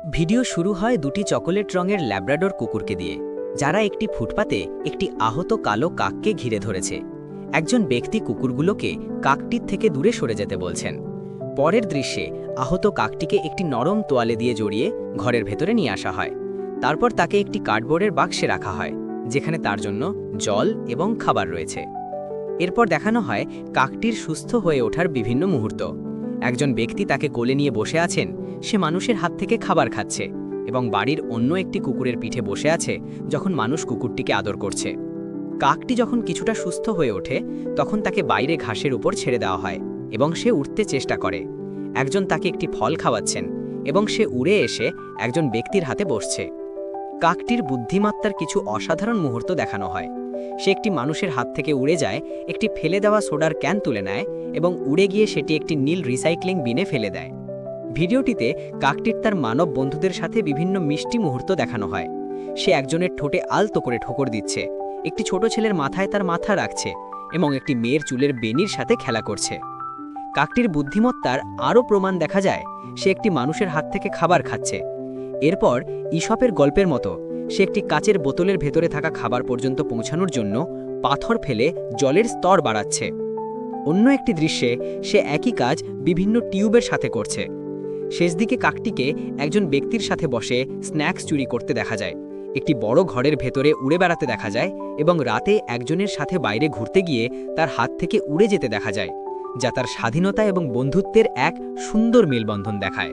Video শুরু হয় দুটি চকোলেট রঙের ল্যাব্রাডর কুকুরকে দিয়ে, যারা একটি ফুটপাতে একটি আহত কালো কাককে ঘিরে ধরেছে। একজন ব্যক্তি কুকুরগুলোকে কাকটির থেকে দূরে সরে যেতে বলছেন। পরের দৃশ্যে আহত কাকটিকে একটি নরম তোয়ালে দিয়ে জড়িয়ে ঘরের ভেতরে নিয়ে আসা হয়। তারপর তাকে একটি কার্ডবোর্ডের বাক্সে রাখা হয়, যেখানে তার জন্য জল এবং খাবার রয়েছে। এরপর দেখানো হয় কাকটির সুস্থ হয়ে ওঠার বিভিন্ন মুহূর্ত। একজন ব্যক্তি তাকে কোলে নিয়ে বসে আছেন, সে মানুষের হাত থেকে খাবার খাচ্ছে এবং বাড়ির অন্য একটি কুকুরের পিঠে বসে আছে যখন মানুষ কুকুরটিকে আদর করছে। কাকটি যখন কিছুটা সুস্থ হয়ে ওঠে তখন তাকে বাইরে ঘাসের উপর ছেড়ে দেওয়া হয় এবং সে উঠতে চেষ্টা করে। একজন তাকে একটি ফল খাওয়াচ্ছেন এবং সে উড়ে এসে একজন ব্যক্তির হাতে বসছে। কাকটির বুদ্ধিমত্তার কিছু অসাধারণ মুহূর্ত দেখানো হয়। সে একটি মানুষের হাত থেকে উড়ে যায়, একটি ফেলে দেওয়া সোডার ক্যান তুলে নেয় এবং উড়ে গিয়ে সেটি একটি নীল রিসাইক্লিং বিনে ফেলে দেয়। ভিডিওটিতে কাকটির তার মানব বন্ধুদের সাথে বিভিন্ন মিষ্টি মুহূর্ত দেখানো হয়। সে একজনের ঠোঁটে আলতো করে ঠোকর দিচ্ছে, একটি ছোট ছেলের মাথায় তার মাথা রাখছে এবং একটি মেয়ের চুলের বেনির সাথে খেলা করছে। কাকটির বুদ্ধিমত্তার আরও প্রমাণ দেখা যায়। সে একটি মানুষের হাত থেকে খাবার খাচ্ছে। এরপর ঈশপের গল্পের মতো সে একটি কাচের বোতলের ভেতরে থাকা খাবার পর্যন্ত পৌঁছানোর জন্য পাথর ফেলে জলের স্তর বাড়াচ্ছে। অন্য একটি দৃশ্যে সে একই কাজ বিভিন্ন টিউবের সাথে করছে। শেষ দিকে কাকটিকে একজন ব্যক্তির সাথে বসে স্ন্যাক্স চুরি করতে দেখা যায়, একটি বড় ঘরের ভেতরে উড়ে বেড়াতে দেখা যায় এবং রাতে একজনের সাথে বাইরে ঘুরতে গিয়ে তার হাত থেকে উড়ে যেতে দেখা যায়, যা তার স্বাধীনতা এবং বন্ধুত্বের এক সুন্দর মেলবন্ধন দেখায়।